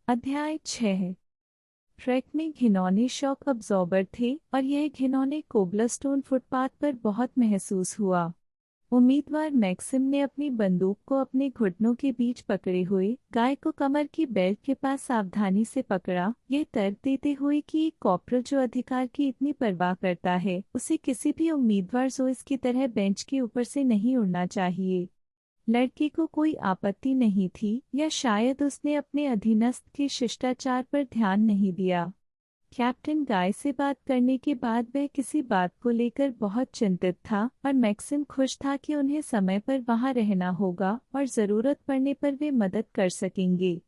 अध्याय 6। ट्रैक में घिनौने शॉक अब्जॉर्बर थे और यह घिनौने कोबलस्टोन फुटपाथ पर बहुत महसूस हुआ। उम्मीदवार मैक्सिम ने अपनी बंदूक को अपने घुटनों के बीच पकड़े हुए गाय को कमर की बेल्ट के पास सावधानी से पकड़ा, यह तर्क देते हुए कि एक कॉर्पोरल जो अधिकार की इतनी परवाह करता है उसे किसी भी उम्मीदवार जोइस की तरह बेंच के ऊपर से नहीं उड़ना चाहिए। लड़के को कोई आपत्ति नहीं थी, या शायद उसने अपने अधीनस्थ के शिष्टाचार पर ध्यान नहीं दिया। कैप्टन गाय से बात करने के बाद वह किसी बात को लेकर बहुत चिंतित था और मैक्सिम खुश था कि उन्हें समय पर वहां रहना होगा और जरूरत पड़ने पर वे मदद कर सकेंगे।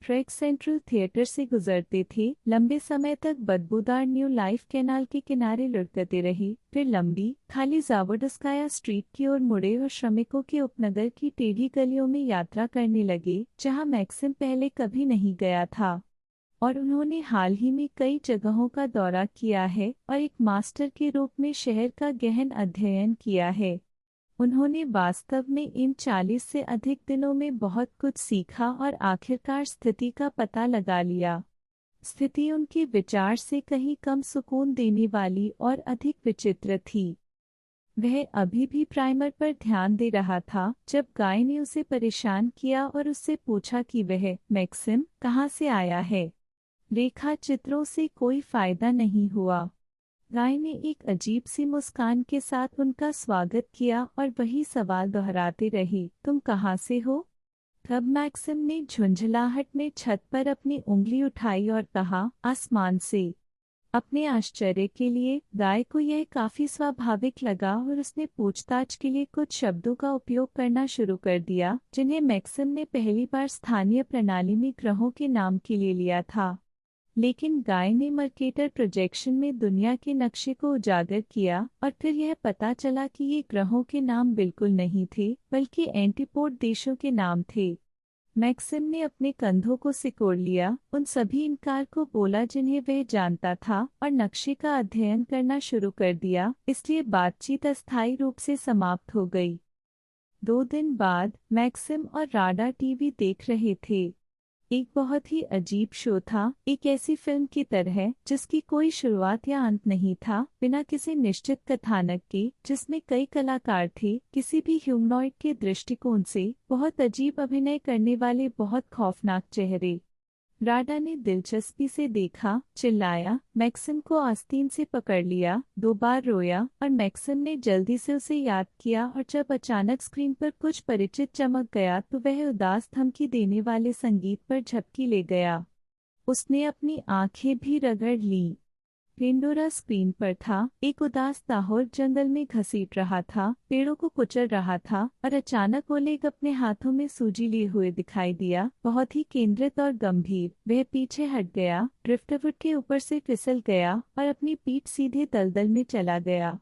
ट्रैक सेंट्रल थिएटर से गुजरते थे, लंबे समय तक बदबूदार न्यू लाइफ कैनाल के किनारे लुढ़कते रही, फिर लंबी खाली जावोडस्काया स्ट्रीट की ओर मुड़े और श्रमिकों के उपनगर की टेढ़ी गलियों में यात्रा करने लगे जहां मैक्सिम पहले कभी नहीं गया था। और उन्होंने हाल ही में कई जगहों का दौरा किया है और एक मास्टर के रूप में शहर का गहन अध्ययन किया है। उन्होंने वास्तव में इन 40 से अधिक दिनों में बहुत कुछ सीखा और आखिरकार स्थिति का पता लगा लिया। स्थिति उनके विचार से कहीं कम सुकून देने वाली और अधिक विचित्र थी। वह अभी भी प्राइमर पर ध्यान दे रहा था जब गाय ने उसे परेशान किया और उससे पूछा कि वह मैक्सिम कहाँ से आया है। रेखा चित्रों से कोई फायदा नहीं हुआ। गाय ने एक अजीब सी मुस्कान के साथ उनका स्वागत किया और वही सवाल दोहराते रही, तुम कहाँ से हो? तब मैक्सिम ने झुंझलाहट में छत पर अपनी उंगली उठाई और कहा, आसमान से। अपने आश्चर्य के लिए गाय को यह काफी स्वाभाविक लगा और उसने पूछताछ के लिए कुछ शब्दों का उपयोग करना शुरू कर दिया जिन्हें मैक्सिम ने पहली बार स्थानीय प्रणाली में ग्रहों के नाम के लिए लिया था। लेकिन गाय ने मर्केटर प्रोजेक्शन में दुनिया के नक्शे को उजागर किया और फिर यह पता चला कि ये ग्रहों के नाम बिल्कुल नहीं थे बल्कि एंटीपोड देशों के नाम थे। मैक्सिम ने अपने कंधों को सिकोड़ लिया, उन सभी इनकार को बोला जिन्हें वह जानता था और नक्शे का अध्ययन करना शुरू कर दिया, इसलिए बातचीत अस्थायी रूप से समाप्त हो गई। 2 दिन बाद मैक्सिम और राडा टीवी देख रहे थे। एक बहुत ही अजीब शो था, एक ऐसी फिल्म की तरह जिसकी कोई शुरुआत या अंत नहीं था, बिना किसी निश्चित कथानक के, जिसमें कई कलाकार थे, किसी भी ह्यूमनॉइड के दृष्टिकोण से, बहुत अजीब अभिनय करने वाले बहुत खौफनाक चेहरे। राडा ने दिलचस्पी से देखा, चिल्लाया, मैक्सिम को आस्तीन से पकड़ लिया, 2 बार रोया और मैक्सिम ने जल्दी से उसे याद किया और जब अचानक स्क्रीन पर कुछ परिचित चमक गया तो वह उदास धमकी देने वाले संगीत पर झपकी ले गया। उसने अपनी आंखें भी रगड़ लीं। पेंडोरा स्क्रीन पर था, एक उदास ताहौर जंगल में घसीट रहा था, पेड़ों को कुचल रहा था और अचानक ओलेग अपने हाथों में सूजी लिए हुए दिखाई दिया, बहुत ही केंद्रित और गंभीर। वह पीछे हट गया, ड्रिफ्टवुड के ऊपर से फिसल गया और अपनी पीठ सीधे दलदल में चला गया।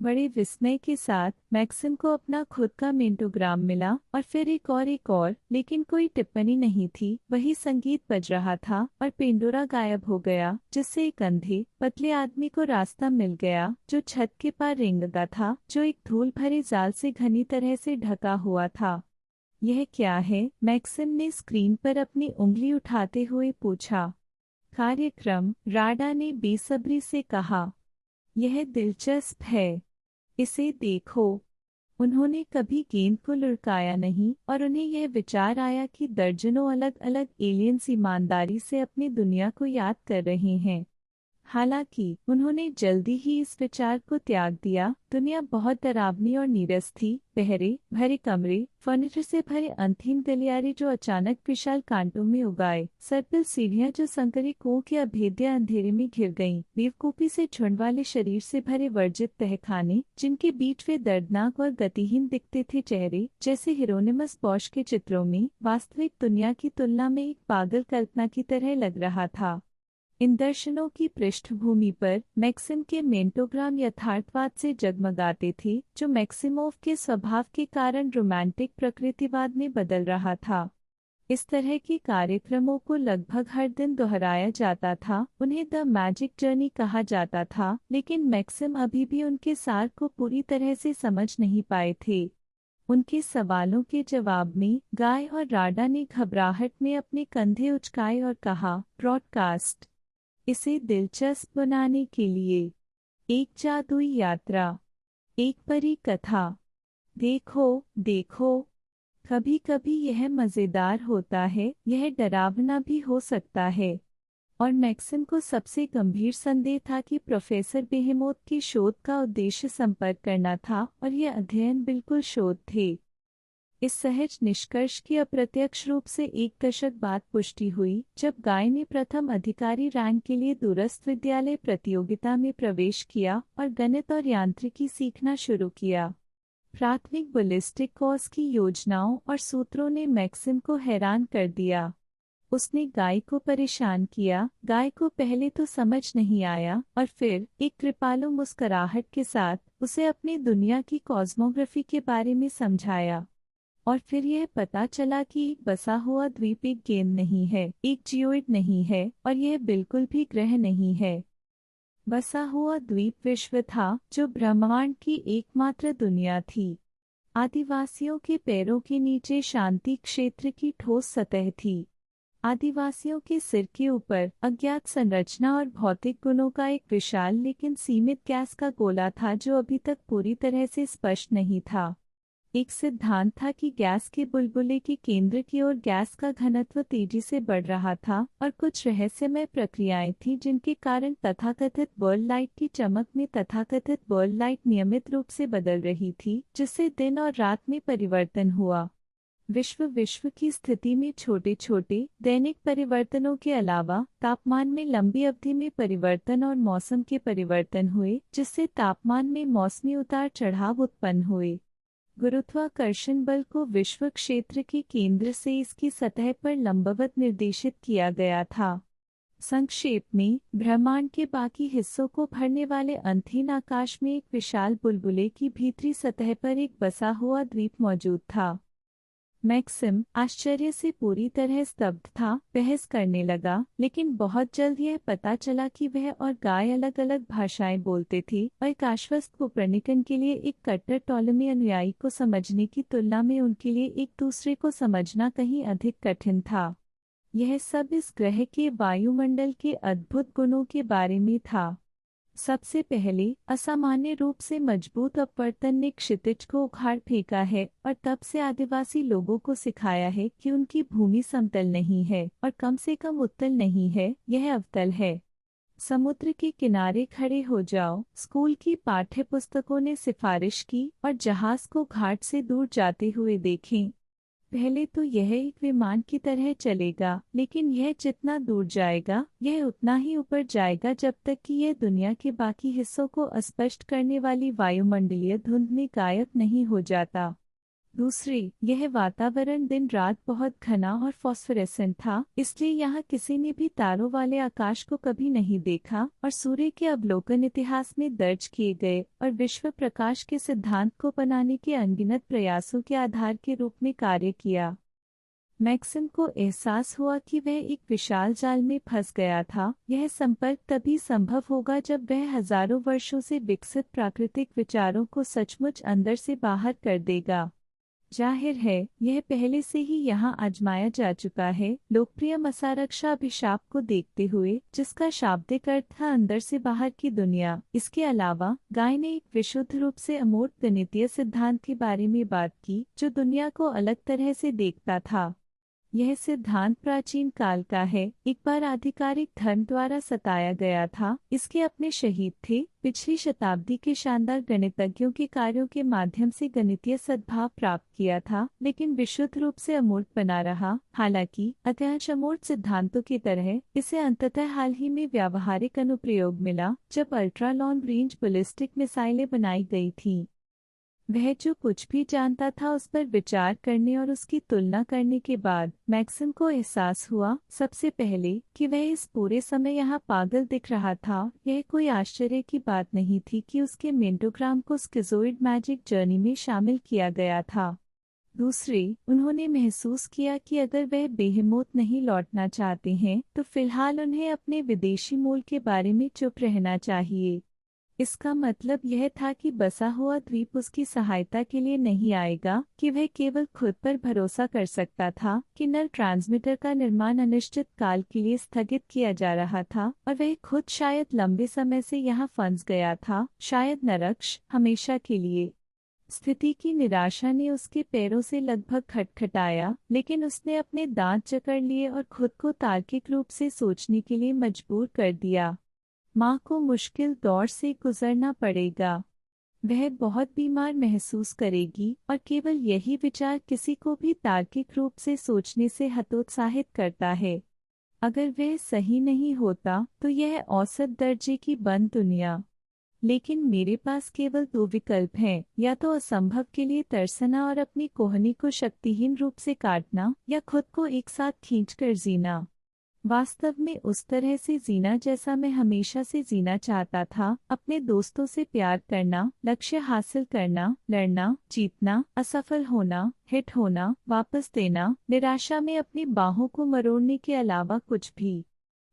बड़े विस्मय के साथ मैक्सिम को अपना खुद का मेंटोग्राम मिला और फिर एक और, लेकिन कोई टिप्पणी नहीं थी। वही संगीत बज रहा था और पेंडोरा गायब हो गया, जिससे एक अंधे पतले आदमी को रास्ता मिल गया जो छत के पार रेंगता था, जो एक धूल भरे जाल से घनी तरह से ढका हुआ था। यह क्या है? मैक्सिम ने स्क्रीन पर अपनी उंगली उठाते हुए पूछा। कार्यक्रम, राडा ने बेसब्री से कहा। यह दिलचस्प है, इसे देखो। उन्होंने कभी गेंद को लुढ़काया नहीं और उन्हें यह विचार आया कि दर्जनों अलग अलग एलियंस ईमानदारी से अपनी दुनिया को याद कर रहे हैं। हालांकि उन्होंने जल्दी ही इस विचार को त्याग दिया। दुनिया बहुत डरावनी और नीरस थी, बहरे भरे कमरे, फर्नीचर से भरे अंतहीन गलियारे जो अचानक विशाल कांटों में उगाए, सर्पिल सीढ़ियां जो संकरी कुओं के अभेद्य अंधेरे में घिर गईं, बेवकूफी से झुंड वाले शरीर से भरे वर्जित तहखाने जिनके बीच वे दर्दनाक और गतिहीन दिखते थे चेहरे, जैसे हिरोनिमस बॉश के चित्रों में, वास्तविक दुनिया की तुलना में एक पागल कल्पना की तरह लग रहा था। इन दर्शनों की पृष्ठभूमि पर मैक्सिम के मेंटोग्राम यथार्थवाद से जगमगाते थे, जो मैक्सिमोव के स्वभाव के कारण रोमांटिक प्रकृतिवाद में बदल रहा था। इस तरह के कार्यक्रमों को लगभग हर दिन दोहराया जाता था, उन्हें द मैजिक जर्नी कहा जाता था, लेकिन मैक्सिम अभी भी उनके सार को पूरी तरह से समझ नहीं पाए थे। उनके सवालों के जवाब में गाय और राडा ने घबराहट में अपने कंधे उचकाए और कहा, ब्रॉडकास्ट, इसे दिलचस्प बनाने के लिए। एक जादुई यात्रा, एक परी कथा। देखो देखो, कभी कभी यह मज़ेदार होता है, यह डरावना भी हो सकता है। और मैक्सिम को सबसे गंभीर संदेह था कि प्रोफेसर बेहेमोथ की शोध का उद्देश्य संपर्क करना था और यह अध्ययन बिल्कुल शोध थे। इस सहज निष्कर्ष की अप्रत्यक्ष रूप से एक दशक बाद पुष्टि हुई जब गाय ने प्रथम अधिकारी रैंक के लिए दूरस्थ विद्यालय प्रतियोगिता में प्रवेश किया और गणित और यांत्रिकी सीखना शुरू किया। प्राथमिक बैलिस्टिक कोर्स की योजनाओं और सूत्रों ने मैक्सिम को हैरान कर दिया। उसने गाय को परेशान किया। गाय को पहले तो समझ नहीं आया और फिर एक कृपालु मुस्कुराहट के साथ उसे अपनी दुनिया की कॉस्मोग्राफी के बारे में समझाया। और फिर यह पता चला कि एक बसा हुआ द्वीप एक गेंद नहीं है, एक जियोइड नहीं है और यह बिल्कुल भी ग्रह नहीं है। बसा हुआ द्वीप विश्व था, जो ब्रह्मांड की एकमात्र दुनिया थी। आदिवासियों के पैरों के नीचे शांति क्षेत्र की ठोस सतह थी। आदिवासियों के सिर के ऊपर अज्ञात संरचना और भौतिक गुणों का एक विशाल लेकिन सीमित गैस का गोला था जो अभी तक पूरी तरह से स्पष्ट नहीं था। एक सिद्धांत था कि गैस के बुलबुले के केंद्र की ओर गैस का घनत्व तेजी से बढ़ रहा था और कुछ रहस्यमय प्रक्रियाएं थीं जिनके कारण तथाकथित बर्ड लाइट की चमक में तथाकथित बर्ड लाइट नियमित रूप से बदल रही थी, जिससे दिन और रात में परिवर्तन हुआ। विश्व की स्थिति में छोटे छोटे दैनिक परिवर्तनों के अलावा तापमान में लंबी अवधि में परिवर्तन और मौसम के परिवर्तन हुए, जिससे तापमान में मौसमी उतार चढ़ाव उत्पन्न हुए। गुरुत्वाकर्षण बल को विश्व क्षेत्र के केंद्र से इसकी सतह पर लंबवत निर्देशित किया गया था। संक्षेप में, ब्रह्मांड के बाकी हिस्सों को भरने वाले अंतहीन आकाश में एक विशाल बुलबुले की भीतरी सतह पर एक बसा हुआ द्वीप मौजूद था। मैक्सिम आश्चर्य से पूरी तरह स्तब्ध था, बहस करने लगा, लेकिन बहुत जल्द यह पता चला कि वह और गाय अलग अलग भाषाएं बोलते थे और एक आश्वस्त कोपरनिकन के लिए एक कट्टर टॉलेमी अनुयायी को समझने की तुलना में उनके लिए एक दूसरे को समझना कहीं अधिक कठिन था। यह सब इस ग्रह के वायुमंडल के अद्भुत गुणों के बारे में था। सबसे पहले, असामान्य रूप से मजबूत अपवर्तन ने क्षितिज को उखाड़ फेंका है और तब से आदिवासी लोगों को सिखाया है कि उनकी भूमि समतल नहीं है और कम से कम उत्तल नहीं है, यह अवतल है। समुद्र के किनारे खड़े हो जाओ, स्कूल की पाठ्य पुस्तकों ने सिफारिश की, और जहाज को घाट से दूर जाते हुए देखें। पहले तो यह एक विमान की तरह चलेगा, लेकिन यह जितना दूर जाएगा यह उतना ही ऊपर जाएगा जब तक कि यह दुनिया के बाकी हिस्सों को अस्पष्ट करने वाली वायुमंडलीय धुंध में गायब नहीं हो जाता। दूसरी, यह वातावरण दिन रात बहुत घना और फॉस्फोरेसेंट था, इसलिए यहाँ किसी ने भी तारों वाले आकाश को कभी नहीं देखा और सूर्य के अवलोकन इतिहास में दर्ज किए गए और विश्व प्रकाश के सिद्धांत को बनाने के अनगिनत प्रयासों के आधार के रूप में कार्य किया। मैक्सिम को एहसास हुआ कि वह एक विशाल जाल में फंस गया था। यह संपर्क तभी संभव होगा जब वह हजारों वर्षों से विकसित प्राकृतिक विचारों को सचमुच अंदर से बाहर कर देगा। जाहिर है, यह पहले से ही यहाँ आजमाया जा चुका है, लोकप्रिय मसारक्षा अभिशाप को देखते हुए, जिसका शाब्दिक अर्थ था अंदर से बाहर की दुनिया। इसके अलावा गाय ने एक विशुद्ध रूप से अमूर्त गणितीय सिद्धांत के बारे में बात की जो दुनिया को अलग तरह से देखता था। यह सिद्धांत प्राचीन काल का है, एक बार आधिकारिक धर्म द्वारा सताया गया था, इसके अपने शहीद थे। पिछली शताब्दी के शानदार गणितज्ञों के कार्यों के माध्यम से गणितीय सद्भाव प्राप्त किया था, लेकिन विशुद्ध रूप से अमूर्त बना रहा। हालांकि अधिकांश अमूर्त सिद्धांतों की तरह इसे अंततः हाल ही में व्यावहारिक अनुप्रयोग मिला जब अल्ट्रा लॉन्ग रेंज बैलिस्टिक मिसाइलें बनाई गई थीं। वह जो कुछ भी जानता था उस पर विचार करने और उसकी तुलना करने के बाद मैक्सिम को एहसास हुआ, सबसे पहले, कि वह इस पूरे समय यहाँ पागल दिख रहा था। यह कोई आश्चर्य की बात नहीं थी कि उसके मेंटोग्राम को स्किज़ोइड मैजिक जर्नी में शामिल किया गया था। दूसरे, उन्होंने महसूस किया कि अगर वह बेहेमोथ नहीं लौटना चाहते हैं तो फिलहाल उन्हें अपने विदेशी मूल के बारे में चुप रहना चाहिए। इसका मतलब यह था कि बसा हुआ द्वीप उसकी सहायता के लिए नहीं आएगा, कि वह केवल खुद पर भरोसा कर सकता था कि नल ट्रांसमीटर का निर्माण अनिश्चित काल के लिए स्थगित किया जा रहा था और वह खुद शायद लंबे समय से यहाँ फंस गया था, शायद नरक्ष हमेशा के लिए। स्थिति की निराशा ने उसके पैरों से लगभग खटखटाया, लेकिन उसने अपने दांत जकड़ लिए और खुद को तार्किक रूप से सोचने के लिए मजबूर कर दिया। माँ को मुश्किल दौर से गुजरना पड़ेगा। वह बहुत बीमार महसूस करेगी और केवल यही विचार किसी को भी तार्किक रूप से सोचने से हतोत्साहित करता है। अगर वह सही नहीं होता तो यह औसत दर्जे की बंद दुनिया। लेकिन मेरे पास केवल दो विकल्प हैं, या तो असंभव के लिए तरसना और अपनी कोहनी को शक्तिहीन रूप से काटना, या खुद को एक साथ खींचकर जीना। वास्तव में उस तरह से जीना जैसा मैं हमेशा से जीना चाहता था, अपने दोस्तों से प्यार करना, लक्ष्य हासिल करना, लड़ना, जीतना, असफल होना, हिट होना, वापस देना, निराशा में अपनी बाहों को मरोड़ने के अलावा कुछ भी।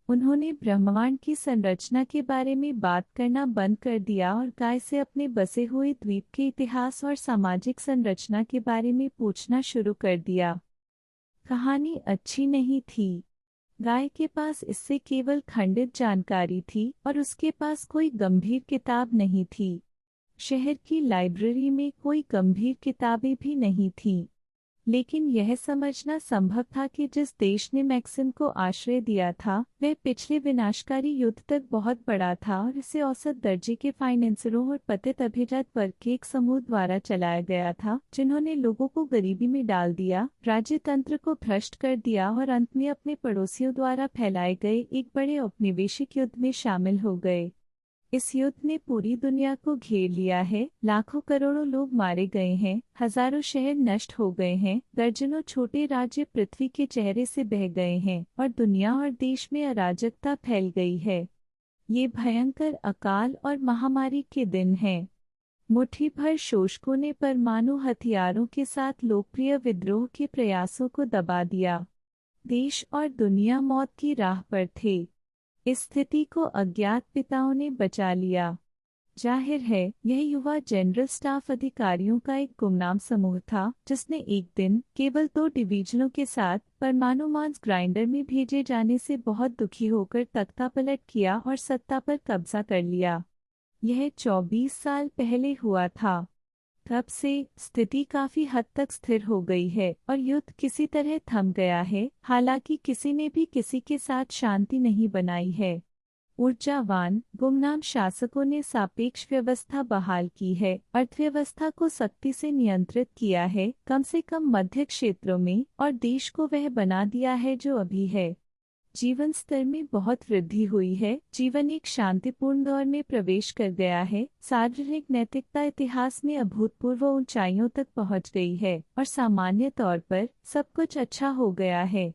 उन्होंने ब्रह्मांड की संरचना के बारे में बात करना बंद कर दिया और गाय से अपने बसे हुए द्वीप के इतिहास और सामाजिक संरचना के बारे में पूछना शुरू कर दिया। कहानी अच्छी नहीं थी। गाय के पास इससे केवल खंडित जानकारी थी और उसके पास कोई गंभीर किताब नहीं थी। शहर की लाइब्रेरी में कोई गंभीर किताबें भी नहीं थीं। लेकिन यह समझना संभव था कि जिस देश ने मैक्सिम को आश्रय दिया था वह पिछले विनाशकारी युद्ध तक बहुत बड़ा था और इसे औसत दर्जे के फाइनेंसरों और पतित अभिजात वर्ग के एक समूह द्वारा चलाया गया था, जिन्होंने लोगों को गरीबी में डाल दिया, राज्य तंत्र को भ्रष्ट कर दिया और अंत में अपने पड़ोसियों द्वारा फैलाए गए एक बड़े औपनिवेशिक युद्ध में शामिल हो गए। इस युद्ध ने पूरी दुनिया को घेर लिया है, लाखों करोड़ों लोग मारे गए हैं, हजारों शहर नष्ट हो गए हैं, दर्जनों छोटे राज्य पृथ्वी के चेहरे से बह गए हैं और दुनिया और देश में अराजकता फैल गई है। ये भयंकर अकाल और महामारी के दिन हैं। मुट्ठी भर शोषकों ने परमाणु हथियारों के साथ लोकप्रिय विद्रोह के प्रयासों को दबा दिया। देश और दुनिया मौत की राह पर थे। इस स्थिति को अज्ञात पिताओं ने बचा लिया। जाहिर है यह युवा जनरल स्टाफ अधिकारियों का एक गुमनाम समूह था, जिसने एक दिन केवल 2 डिवीजनों के साथ परमाणु मांस ग्राइंडर में भेजे जाने से बहुत दुखी होकर तख्तापलट किया और सत्ता पर कब्जा कर लिया। यह 24 साल पहले हुआ था। तब से स्थिति काफी हद तक स्थिर हो गई है और युद्ध किसी तरह थम गया है, हालांकि किसी ने भी किसी के साथ शांति नहीं बनाई है। ऊर्जावान गुमनाम शासकों ने सापेक्ष व्यवस्था बहाल की है, अर्थव्यवस्था को सख्ती से नियंत्रित किया है, कम से कम मध्य क्षेत्रों में, और देश को वह बना दिया है जो अभी है। जीवन स्तर में बहुत वृद्धि हुई है, जीवन एक शांतिपूर्ण दौर में प्रवेश कर गया है, सार्वजनिक नैतिकता इतिहास में अभूतपूर्व ऊंचाइयों तक पहुंच गई है और सामान्य तौर पर सब कुछ अच्छा हो गया है।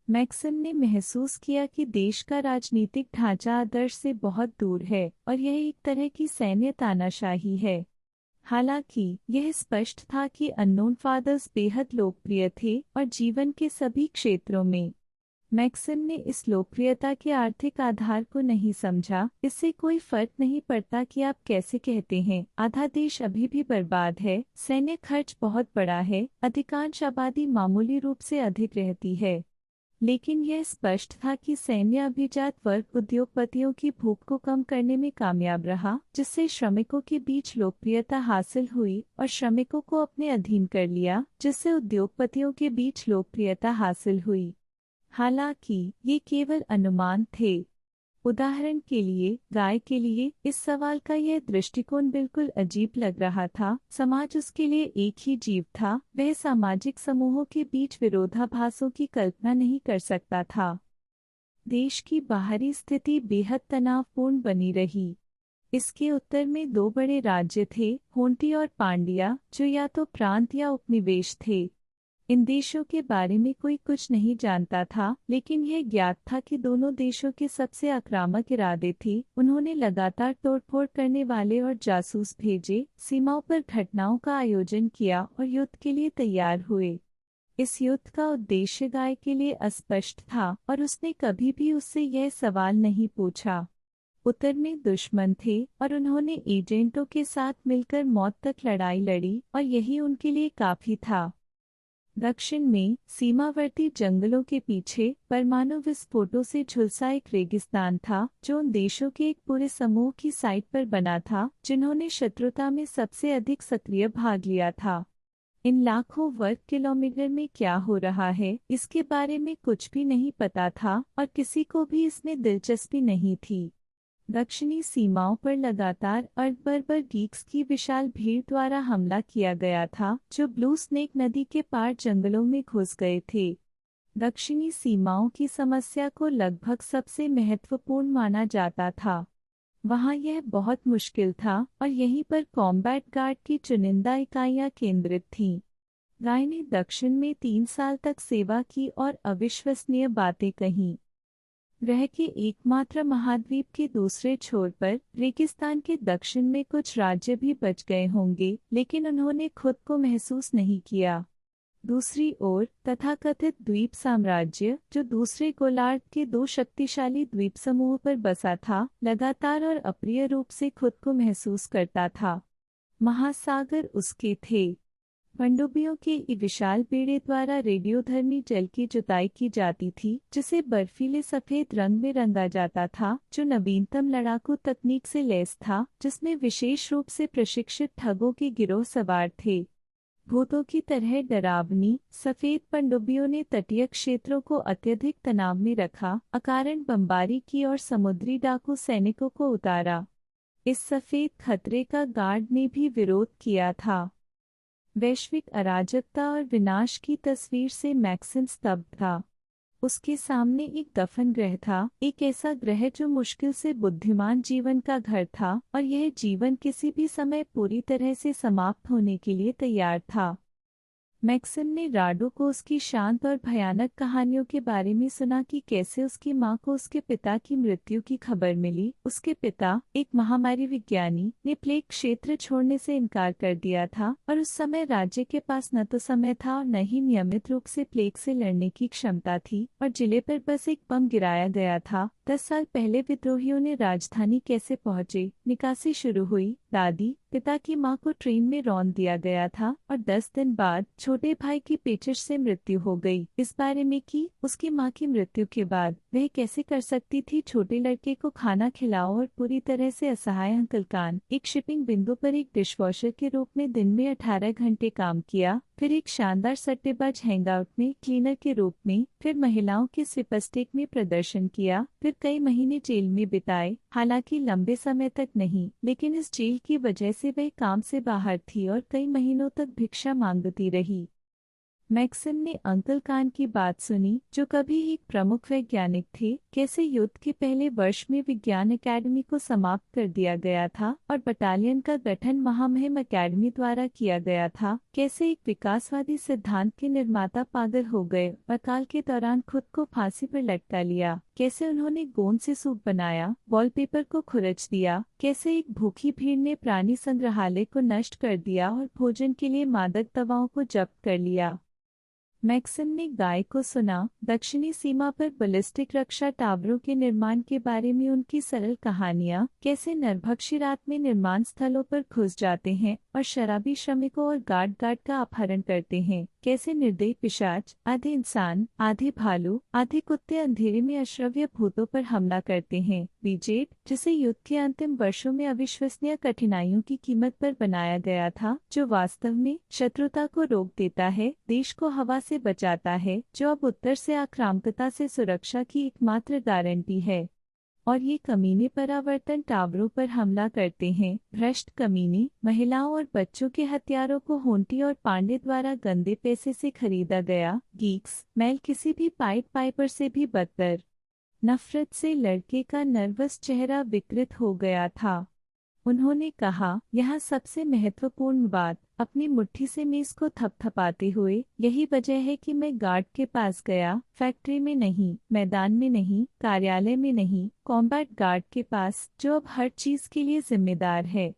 मैक्सिम ने महसूस किया कि देश का राजनीतिक ढांचा आदर्श से बहुत दूर है और यह एक तरह की सैन्य तानाशाही है। हालांकि यह स्पष्ट था कि अननोन फादर्स बेहद लोकप्रिय थे और जीवन के सभी क्षेत्रों में। मैक्सिम ने इस लोकप्रियता के आर्थिक आधार को नहीं समझा। इससे कोई फर्क नहीं पड़ता कि आप कैसे कहते हैं, आधा देश अभी भी बर्बाद है, सैन्य खर्च बहुत बड़ा है, अधिकांश आबादी मामूली रूप से अधिक रहती है। लेकिन यह स्पष्ट था कि सैन्य अभिजात वर्ग उद्योगपतियों की भूख को कम करने में कामयाब रहा, जिससे श्रमिकों के बीच लोकप्रियता हासिल हुई, और श्रमिकों को अपने अधीन कर लिया, जिससे उद्योगपतियों के बीच लोकप्रियता हासिल हुई। हालांकि ये केवल अनुमान थे। उदाहरण के लिए गाय के लिए इस सवाल का यह दृष्टिकोण बिल्कुल अजीब लग रहा था। समाज उसके लिए एक ही जीव था, वह सामाजिक समूहों के बीच विरोधाभासों की कल्पना नहीं कर सकता था। देश की बाहरी स्थिति बेहद तनावपूर्ण बनी रही। इसके उत्तर में 2 बड़े राज्य थे, होंटी और पांड्या, जो या तो प्रांत या उपनिवेश थे। इन देशों के बारे में कोई कुछ नहीं जानता था, लेकिन यह ज्ञात था कि दोनों देशों के सबसे आक्रामक इरादे थे। उन्होंने लगातार तोड़फोड़ करने वाले और जासूस भेजे, सीमाओं पर घटनाओं का आयोजन किया और युद्ध के लिए तैयार हुए। इस युद्ध का उद्देश्य गाय के लिए अस्पष्ट था और उसने कभी भी उससे यह सवाल नहीं पूछा। उत्तर में दुश्मन थे और उन्होंने एजेंटों के साथ मिलकर मौत तक लड़ाई लड़ी और यही उनके लिए काफी था। दक्षिण में सीमावर्ती जंगलों के पीछे परमाणु विस्फोटों से झुलसा एक रेगिस्तान था जो उन देशों के एक पूरे समूह की साइट पर बना था जिन्होंने शत्रुता में सबसे अधिक सक्रिय भाग लिया था। इन लाखों वर्ग किलोमीटर में क्या हो रहा है इसके बारे में कुछ भी नहीं पता था और किसी को भी इसमें दिलचस्पी नहीं थी। दक्षिणी सीमाओं पर लगातार अर्धबर्बर गीक्स की विशाल भीड़ द्वारा हमला किया गया था जो ब्लू स्नेक नदी के पार जंगलों में घुस गए थे। दक्षिणी सीमाओं की समस्या को लगभग सबसे महत्वपूर्ण माना जाता था। वहां यह बहुत मुश्किल था और यहीं पर कॉम्बैट गार्ड की चुनिंदा इकाइयां केंद्रित थीं। गाय ने दक्षिण में 3 साल तक सेवा की और अविश्वसनीय बातें कहीं। ग्रह के एकमात्र महाद्वीप के दूसरे छोर पर रेगिस्तान के दक्षिण में कुछ राज्य भी बच गए होंगे लेकिन उन्होंने खुद को महसूस नहीं किया। दूसरी ओर तथाकथित द्वीप साम्राज्य जो दूसरे गोलार्ध के 2 शक्तिशाली द्वीप समूहों पर बसा था लगातार और अप्रिय रूप से खुद को महसूस करता था। महासागर उसके थे। पनडुब्बियों के विशाल बेड़े द्वारा रेडियोधर्मी जल की जुताई की जाती थी जिसे बर्फीले सफेद रंग में रंगा जाता था जो नवीनतम लड़ाकू तकनीक से लैस था जिसमें विशेष रूप से प्रशिक्षित ठगों के गिरोह सवार थे। भूतों की तरह डरावनी सफेद पनडुब्बियों ने तटीय क्षेत्रों को अत्यधिक तनाव में रखा, अकारण बमबारी की और समुद्री डाकू सैनिकों को उतारा। इस सफेद खतरे का गार्ड ने भी विरोध किया था। वैश्विक अराजकता और विनाश की तस्वीर से मैक्सिम स्तब्ध था। उसके सामने एक दफन ग्रह था, एक ऐसा ग्रह जो मुश्किल से बुद्धिमान जीवन का घर था और यह जीवन किसी भी समय पूरी तरह से समाप्त होने के लिए तैयार था। मैक्सिम ने राडो को उसकी शांत और भयानक कहानियों के बारे में सुना कि कैसे उसकी मां को उसके पिता की मृत्यु की खबर मिली। उसके पिता, एक महामारी विज्ञानी, ने प्लेग क्षेत्र छोड़ने से इनकार कर दिया था और उस समय राज्य के पास न तो समय था और न ही नियमित रूप से प्लेग से लड़ने की क्षमता थी और जिले पर बस एक बम गिराया गया था। 10 साल पहले विद्रोहियों ने राजधानी कैसे पहुंचे, निकासी शुरू हुई। दादी, पिता की मां को ट्रेन में रौंद दिया गया था और 10 दिन बाद छोटे भाई की पेचिश से मृत्यु हो गई। इस बारे में कि उसकी मां की मृत्यु के बाद वह कैसे कर सकती थी छोटे लड़के को खाना खिलाओ और पूरी तरह से असहाय अंकल कान। एक शिपिंग बिंदु पर एक डिशवॉशर के रूप में दिन में 18 घंटे काम किया, फिर एक शानदार सट्टेबाज हैंगआउट में क्लीनर के रूप में, फिर महिलाओं के स्विपस्टिक में प्रदर्शन किया, फिर कई महीने जेल में बिताए। हालांकि लंबे समय तक नहीं, लेकिन इस जेल की वजह से वह काम से बाहर थी और कई महीनों तक भिक्षा मांगती रही। मैक्सिम ने अंकल कान की बात सुनी जो कभी एक प्रमुख वैज्ञानिक थे, कैसे युद्ध के पहले वर्ष में विज्ञान एकेडमी को समाप्त कर दिया गया था और बटालियन का गठन महामहिम एकेडमी द्वारा किया गया था, कैसे एक विकासवादी सिद्धांत के निर्माता पागल हो गए और काल के दौरान खुद को फांसी पर लटका लिया, कैसे उन्होंने गोंद से सूप बनाया, वॉलपेपर को खुरच दिया, कैसे एक भूखी भीड़ ने प्राणी संग्रहालय को नष्ट कर दिया और भोजन के लिए मादक दवाओं को जब्त कर लिया। मैक्सिम ने गाय को सुना, दक्षिणी सीमा पर बैलिस्टिक रक्षा टावरों के निर्माण के बारे में उनकी सरल कहानियां, कैसे नरभक्षी रात में निर्माण स्थलों पर घुस जाते हैं और शराबी श्रमिकों और गार्ड का अपहरण करते हैं, कैसे निर्दयी पिशाच, आधे इंसान, आधे भालू, आधे कुत्ते अंधेरे में अश्रव्य भूतों पर हमला करते हैं। बीजेट, जिसे युद्ध के अंतिम वर्षों में अविश्वसनीय कठिनाइयों की कीमत पर बनाया गया था, जो वास्तव में शत्रुता को रोक देता है, देश को हवा से बचाता है, जो अब उत्तर से आक्रामकता से सुरक्षा की एकमात्र गारंटी है। और ये कमीने परावर्तन टावरों पर हमला करते हैं। भ्रष्ट कमीने महिलाओं और बच्चों के हथियारों को होंटी और पांडे द्वारा गंदे पैसे से खरीदा गया। गीक्स, मैल किसी भी पाइट पाइपर से भी बदतर। नफरत से लड़के का नर्वस चेहरा विकृत हो गया था। उन्होंने कहा, यहाँ सबसे महत्वपूर्ण बात, अपनी मुट्ठी से मेज को थपथपाते हुए, यही वजह है कि मैं गार्ड के पास गया, फैक्ट्री में नहीं, मैदान में नहीं, कार्यालय में नहीं, कॉम्बैट गार्ड के पास, जो अब हर चीज के लिए जिम्मेदार है।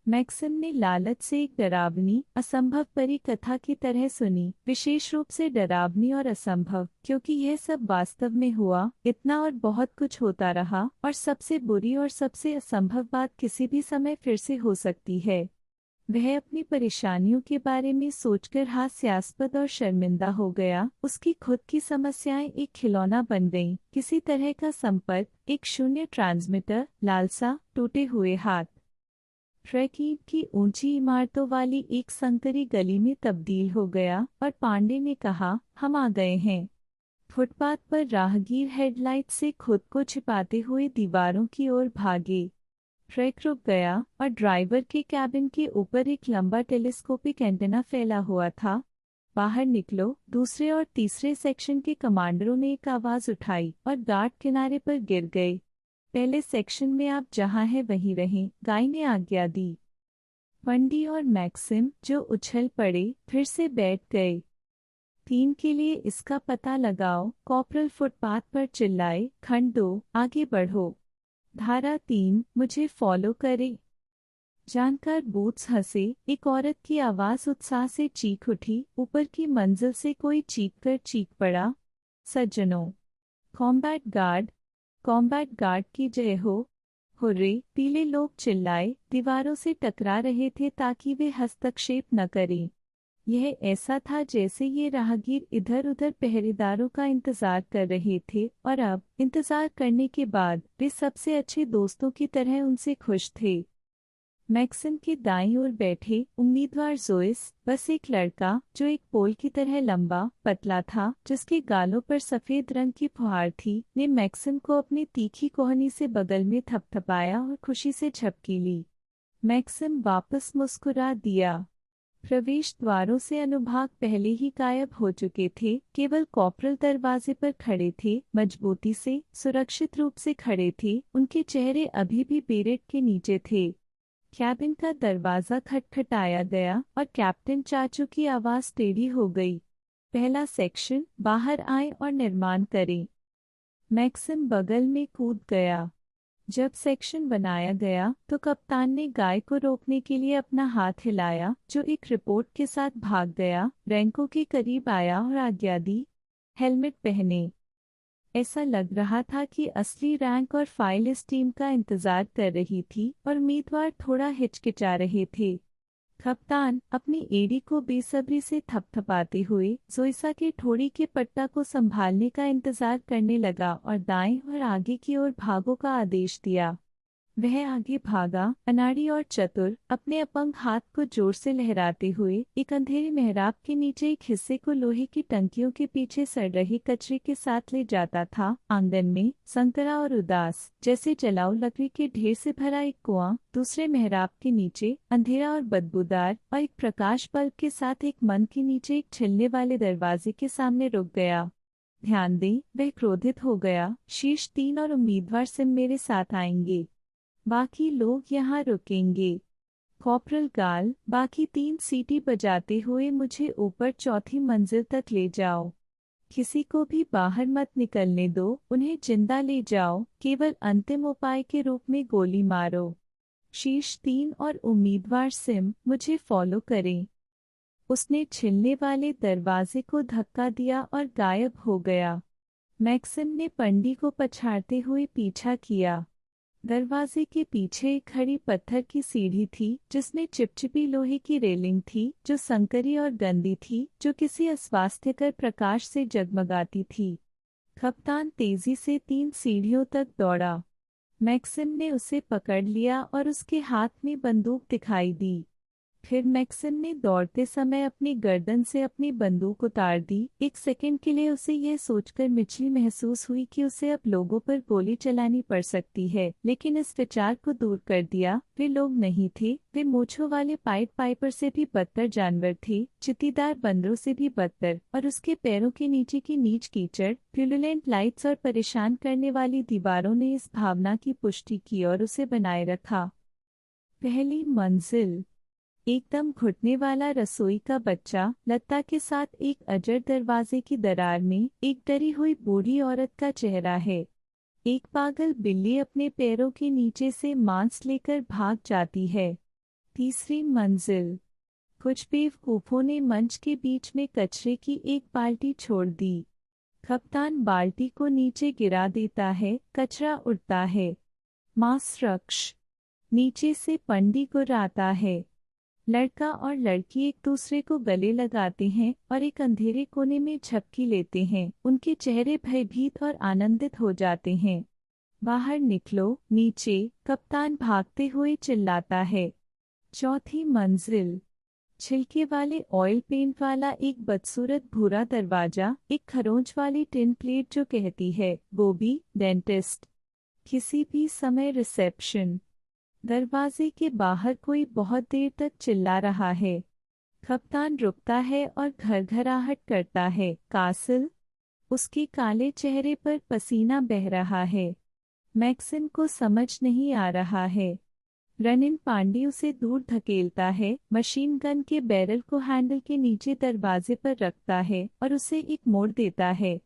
मैक्सिम ने लालच से एक डरावनी असंभव परी कथा की तरह सुनी, विशेष रूप से डरावनी और असंभव क्योंकि यह सब वास्तव में हुआ। इतना और बहुत कुछ होता रहा, और सबसे बुरी और सबसे असंभव बात किसी भी समय फिर से हो सकती है। वह अपनी परेशानियों के बारे में सोचकर हास्यास्पद और शर्मिंदा हो गया। उसकी खुद की समस्याएं एक खिलौना बन गईं, किसी तरह का संपर्क, एक शून्य ट्रांसमीटर, लालसा, टूटे हुए हाथ। ट्रैकिंग की ऊंची इमारतों वाली एक संकरी गली में तब्दील हो गया, और पांडे ने कहा, हम आ गए हैं। फुटपाथ पर राहगीर हेडलाइट से खुद को छिपाते हुए दीवारों की ओर भागे। ट्रक रुक गया और ड्राइवर के कैबिन के ऊपर एक लंबा टेलीस्कोपिक एंटेना फैला हुआ था। बाहर निकलो, दूसरे और तीसरे सेक्शन के कमांडरों ने एक आवाज उठाई और गार्ड किनारे पर गिर गए। पहले सेक्शन में आप जहां हैं वहीं रहें, गाय ने आज्ञा दी। पंडी और मैक्सिम, जो उछल पड़े, फिर से बैठ गए। 3 के लिए इसका पता लगाओ, कॉर्पोरल फुटपाथ पर चिल्लाए। खंड 2, आगे बढ़ो। धारा 3, मुझे फॉलो करे। जानकार बूट्स हंसे। एक औरत की आवाज उत्साह से चीख उठी। ऊपर की मंजिल से कोई चीख पड़ा, सज्जनों, कॉम्बैट गार्ड, कॉम्बैट गार्ड की जय हो। हुर्रे, पीले लोग चिल्लाए, दीवारों से टकरा रहे थे ताकि वे हस्तक्षेप न करें। यह ऐसा था जैसे ये राहगीर इधर उधर पहरेदारों का इंतजार कर रहे थे, और अब इंतजार करने के बाद वे सबसे अच्छे दोस्तों की तरह उनसे खुश थे। मैक्सिम के दाईं ओर बैठे उम्मीदवार जोइस, बस एक लड़का जो एक पोल की तरह लंबा पतला था, जिसके गालों पर सफेद रंग की फुहार थी, ने मैक्सिम को अपनी तीखी कोहनी से बगल में थपथपाया और खुशी से झपकी ली। मैक्सिम वापस मुस्कुरा दिया। प्रवेश द्वारों से अनुभाग पहले ही गायब हो चुके थे, केवल कॉर्पोरल दरवाजे पर खड़े थे, मजबूती से, सुरक्षित रूप से खड़े थे। उनके चेहरे अभी भी बेरेट के नीचे थे। कैबिन का दरवाजा खटखटाया गया और कैप्टन चाचू की आवाज टेढ़ी हो गई। पहला सेक्शन, बाहर आए और निर्माण करें। मैक्सिम बगल में कूद गया। जब सेक्शन बनाया गया तो कप्तान ने गाय को रोकने के लिए अपना हाथ हिलाया, जो एक रिपोर्ट के साथ भाग गया, रैंकों के करीब आया और आज्ञा दी, हेलमेट पहने। ऐसा लग रहा था कि असली रैंक और फाइल इस टीम का इंतजार कर रही थी, और उम्मीदवार थोड़ा हिचकिचा रहे थे। कप्तान अपनी एड़ी को बेसब्री से थपथपाते हुए जोइसा के ठोड़ी के पट्टा को संभालने का इंतजार करने लगा और दाएं और आगे की ओर भागो का आदेश दिया। वह आगे भागा, अनाड़ी और चतुर, अपने अपंग हाथ को जोर से लहराते हुए एक अंधेरे मेहराब के नीचे एक हिस्से को लोहे की टंकियों के पीछे सड़ रहे कचरे के साथ ले जाता था। आंगन में संतरा और उदास जैसे जलाऊ लकड़ी के ढेर से भरा एक कुआं, दूसरे मेहराब के नीचे अंधेरा और बदबूदार, और एक प्रकाश बल्ब के साथ एक मन के नीचे एक छिलने वाले दरवाजे के सामने रुक गया। ध्यान दें, वह क्रोधित हो गया। शीर्ष 3 और उम्मीदवार सिम मेरे साथ आएंगे, बाकी लोग यहाँ रुकेंगे। कॉर्पोरल गाल, बाकी 3 सीटी बजाते हुए मुझे ऊपर चौथी मंजिल तक ले जाओ। किसी को भी बाहर मत निकलने दो, उन्हें जिंदा ले जाओ, केवल अंतिम उपाय के रूप में गोली मारो। शीर्ष 3 और उम्मीदवार सिम, मुझे फॉलो करें। उसने छिलने वाले दरवाजे को धक्का दिया और गायब हो गया। मैक्सिम ने पंडी को पछाड़ते हुए पीछा किया। दरवाजे के पीछे एक खड़ी पत्थर की सीढ़ी थी, जिसमें चिपचिपी लोहे की रेलिंग थी, जो संकरी और गंदी थी, जो किसी अस्वास्थ्यकर प्रकाश से जगमगाती थी। कप्तान तेजी से 3 सीढ़ियों तक दौड़ा। मैक्सिम ने उसे पकड़ लिया और उसके हाथ में बंदूक दिखाई दी। फिर मैक्सिम ने दौड़ते समय अपनी गर्दन से अपनी बंदूक उतार दी। एक सेकंड के लिए उसे यह सोचकर मिचली महसूस हुई कि उसे अब लोगों पर गोली चलानी पड़ सकती है, लेकिन इस विचार को दूर कर दिया। वे लोग नहीं थे, वे मूंछों वाले पाइट पाइपर से भी बदतर जानवर थे, चित्तीदार बंदरों से भी बदतर, और उसके पैरों के नीचे की नीच कीचड़, प्यूरुलेंट लाइट्स और परेशान करने वाली दीवारों ने इस भावना की पुष्टि की और उसे बनाए रखा। पहली मंजिल, एकदम घुटने वाला रसोई का बच्चा, लत्ता के साथ एक अजर दरवाजे की दरार में एक डरी हुई बूढ़ी औरत का चेहरा है। एक पागल बिल्ली अपने पैरों के नीचे से मांस लेकर भाग जाती है। तीसरी मंजिल। कुछ बेवकूफों ने मंच के बीच में कचरे की एक बाल्टी छोड़ दी। कप्तान बाल्टी को नीचे गिरा देता है, कचरा उड़ता है। मांस रक्ष। नीचे से पंडी गुर आता है। लड़का और लड़की एक दूसरे को गले लगाते हैं और एक अंधेरे कोने में झपकी लेते हैं। उनके चेहरे भयभीत और आनंदित हो जाते हैं। बाहर निकलो, नीचे, कप्तान भागते हुए चिल्लाता है। चौथी मंजिल। छिलके वाले ऑयल पेंट वाला एक बदसूरत भूरा दरवाजा, एक खरोंच वाली टिन प्लेट जो कहती है बोबी डेंटिस्ट। किसी भी समय रिसेप्शन। दरवाजे के बाहर कोई बहुत देर तक चिल्ला रहा है। कप्तान रुकता है और घरघराहट करता है। कासल। उसके काले चेहरे पर पसीना बह रहा है। मैक्सिम को समझ नहीं आ रहा है। रनिन पांडे उसे दूर धकेलता है, मशीन गन के बैरल को हैंडल के नीचे दरवाजे पर रखता है और उसे एक मोड़ देता है।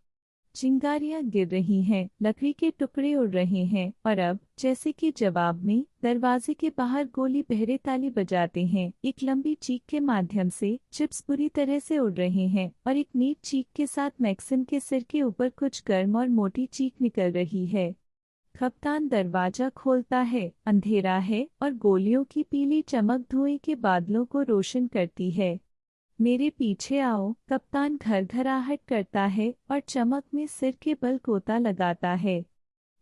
चिंगारियां गिर रही हैं, लकड़ी के टुकड़े उड़ रहे हैं और अब, जैसे कि जवाब में, दरवाजे के बाहर गोली बहरे ताली बजाते हैं। एक लंबी चीख के माध्यम से चिप्स बुरी तरह से उड़ रहे हैं और एक नीच चीख के साथ मैक्सिम के सिर के ऊपर कुछ गर्म और मोटी चीख निकल रही है। कप्तान दरवाजा खोलता है। अंधेरा है और गोलियों की पीली चमक धुएं के बादलों को रोशन करती है। मेरे पीछे आओ, कप्तान घरघराहट करता है और चमक में सिर के बल गोता लगाता है।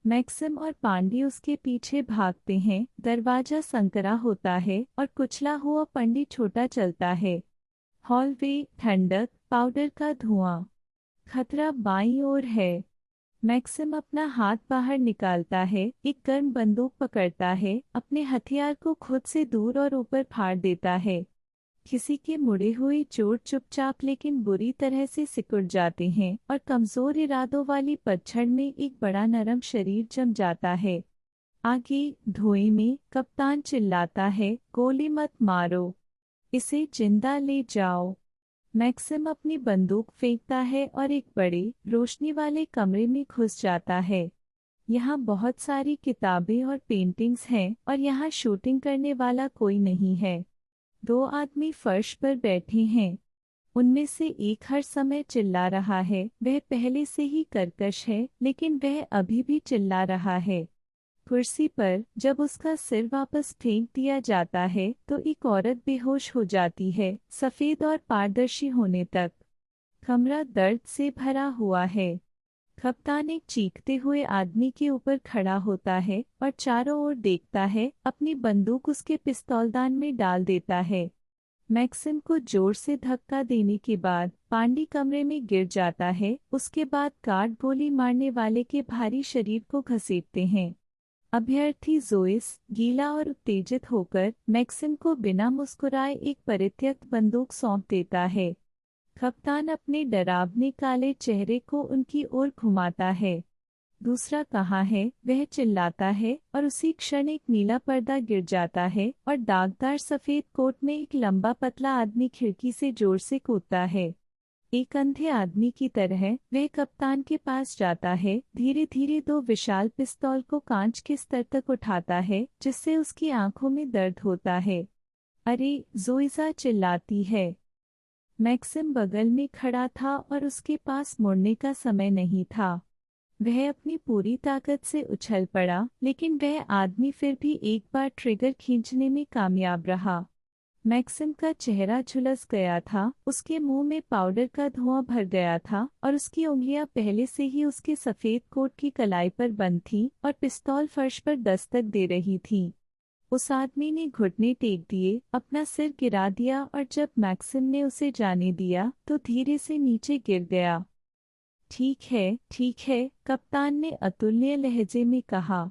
मैक्सिम और पांडे उसके पीछे भागते हैं। दरवाजा संकरा होता है और कुचला हुआ पंडी छोटा चलता है। हॉलवे, ठंडक, पाउडर का धुआं। खतरा बाईं ओर है। मैक्सिम अपना हाथ बाहर निकालता है, एक गर्म बंदूक पकड़ता है, अपने हथियार को खुद से दूर और ऊपर फाड़ देता है। किसी के मुड़े हुए चोट चुपचाप लेकिन बुरी तरह से सिकुड़ जाते हैं और कमजोर इरादों वाली पतझड़ में एक बड़ा नरम शरीर जम जाता है। आगे, धुएं में, कप्तान चिल्लाता है, गोली मत मारो, इसे जिंदा ले जाओ। मैक्सिम अपनी बंदूक फेंकता है और एक बड़े, रोशनी वाले कमरे में घुस जाता है। यहाँ बहुत सारी किताबें और पेंटिंग्स हैं और यहाँ शूटिंग करने वाला कोई नहीं है। 2 आदमी फर्श पर बैठे हैं। उनमें से एक हर समय चिल्ला रहा है। वह पहले से ही कर्कश है, लेकिन वह अभी भी चिल्ला रहा है। कुर्सी पर, जब उसका सिर वापस फेंक दिया जाता है तो एक औरत बेहोश हो जाती है, सफेद और पारदर्शी होने तक। कमरा दर्द से भरा हुआ है। कप्तान एक चीखते हुए आदमी के ऊपर खड़ा होता है और चारों ओर देखता है, अपनी बंदूक उसके पिस्तौलदान में डाल देता है। मैक्सिम को जोर से धक्का देने के बाद पांडी कमरे में गिर जाता है। उसके बाद गार्ड गोली मारने वाले के भारी शरीर को घसीटते हैं। अभ्यर्थी जोइस, गीला और उत्तेजित होकर, मैक्सिम को बिना मुस्कुराए एक परित्यक्त बंदूक सौंप देता है। कप्तान अपने डरावने काले चेहरे को उनकी ओर घुमाता है। दूसरा कहाँ है, वह चिल्लाता है और उसी क्षण एक नीला पर्दा गिर जाता है और दागदार सफेद कोट में एक लंबा पतला आदमी खिड़की से जोर से कूदता है। एक अंधे आदमी की तरह वह कप्तान के पास जाता है, धीरे धीरे 2 विशाल पिस्तौल को कांच के स्तर तक उठाता है, जिससे उसकी आंखों में दर्द होता है। अरे, जोइसा चिल्लाती है। मैक्सिम बगल में खड़ा था और उसके पास मुड़ने का समय नहीं था। वह अपनी पूरी ताकत से उछल पड़ा, लेकिन वह आदमी फिर भी एक बार ट्रिगर खींचने में कामयाब रहा। मैक्सिम का चेहरा झुलस गया था, उसके मुंह में पाउडर का धुआं भर गया था और उसकी उंगलियां पहले से ही उसके सफेद कोट की कलाई पर बंद थीं और पिस्तौल फर्श पर दस्तक दे रही थी। उस आदमी ने घुटने टेक दिए, अपना सिर गिरा दिया और जब मैक्सिम ने उसे जाने दिया तो धीरे से नीचे गिर गया। ठीक है, कप्तान ने अतुल्य लहजे में कहा।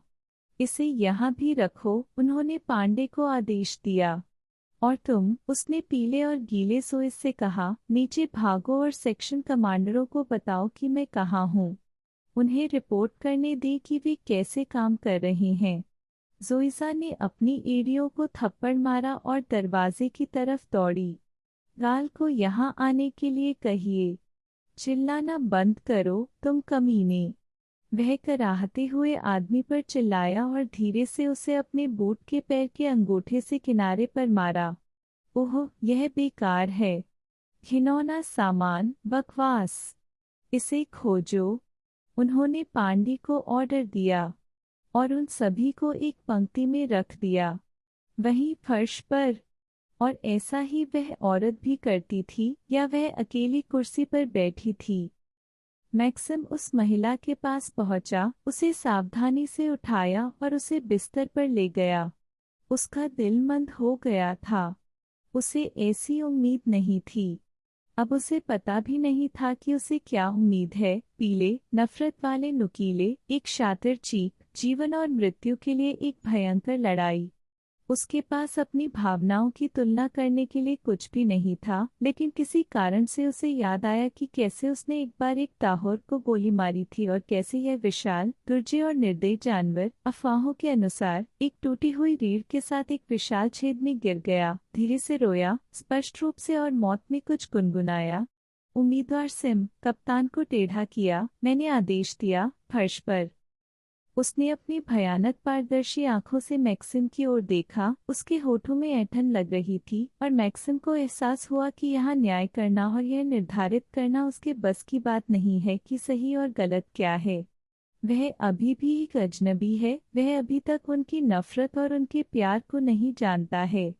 इसे यहाँ भी रखो, उन्होंने पांडे को आदेश दिया। और तुम, उसने पीले और गीले सोइस से कहा, नीचे भागो और सेक्शन कमांडरों को बताओ कि मैं कहाँ हूँ। उन्हें रिपोर्ट करने दे कि वे कैसे काम कर रहे हैं। जोइसा ने अपनी एड़ियों को थप्पड़ मारा और दरवाजे की तरफ दौड़ी। गाल को यहाँ आने के लिए कहिए। चिल्लाना बंद करो, तुम कमीने। वह कराहते हुए आदमी पर चिल्लाया और धीरे से उसे अपने बूट के पैर के अंगूठे से किनारे पर मारा। ओह, यह बेकार है। घिनौना सामान, बकवास। इसे खोजो। उन्होंने पांडी को ऑर्डर दिया और उन सभी को एक पंक्ति में रख दिया, वहीं फर्श पर। और ऐसा ही वह औरत भी करती थी, या वह अकेली कुर्सी पर बैठी थी। मैक्सिम उस महिला के पास पहुंचा, उसे सावधानी से उठाया और उसे बिस्तर पर ले गया। उसका दिल मंद हो गया था। उसे ऐसी उम्मीद नहीं थी। अब उसे पता भी नहीं था कि उसे क्या उम्मीद है। पीले, नफरत वाले नुकीले, एक शातिर चीख, जीवन और मृत्यु के लिए एक भयंकर लड़ाई। उसके पास अपनी भावनाओं की तुलना करने के लिए कुछ भी नहीं था, लेकिन किसी कारण से उसे याद आया कि कैसे उसने एक बार एक ताहौर को गोली मारी थी और कैसे यह विशाल, दुर्जय और निर्दयी जानवर, अफवाहों के अनुसार, एक टूटी हुई रीढ़ के साथ एक विशाल छेद में गिर गया, धीरे से रोया, स्पष्ट रूप से, और मौत में कुछ गुनगुनाया। उम्मीदवार सिम, कप्तान को टेढ़ा किया, मैंने आदेश दिया, फर्श पर। उसने अपनी भयानक पारदर्शी आंखों से मैक्सिम की ओर देखा। उसके होठों में ऐंठन लग रही थी और मैक्सिम को एहसास हुआ कि यहाँ न्याय करना और यह निर्धारित करना उसके बस की बात नहीं है कि सही और गलत क्या है। वह अभी भी एक अजनबी है, वह अभी तक उनकी नफरत और उनके प्यार को नहीं जानता है।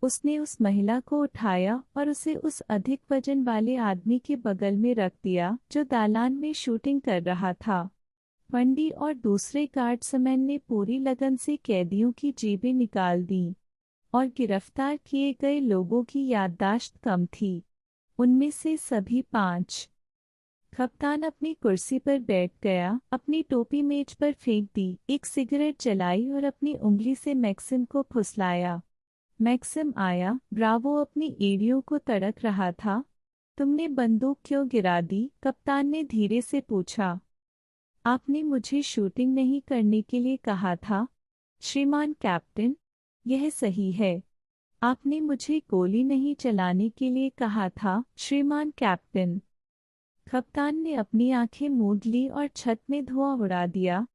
उसने उस महिला को उठाया और उसे उस अधिक वजन वाले आदमी के बगल में रख दिया जो दालान में शूटिंग कर रहा था। फंडी और दूसरे गार्ड्समैन ने पूरी लगन से कैदियों की जेबें निकाल दीं और गिरफ्तार किए गए लोगों की याददाश्त कम थी। उनमें से सभी 5। कप्तान अपनी कुर्सी पर बैठ गया, अपनी टोपी मेज पर फेंक दी, एक सिगरेट जलाई और अपनी उंगली से मैक्सिम को फुसलाया। मैक्सिम आया, ब्रावो अपनी एड़ियों को तड़क रहा था। तुमने बंदूक क्यों गिरा दी? कप्तान ने धीरे से पूछा। आपने मुझे शूटिंग नहीं करने के लिए कहा था, श्रीमान कैप्टन। यह सही है। आपने मुझे गोली नहीं चलाने के लिए कहा था, श्रीमान कैप्टन। कप्तान ने अपनी आंखें मूंद ली और छत में धुआं उड़ा दिया।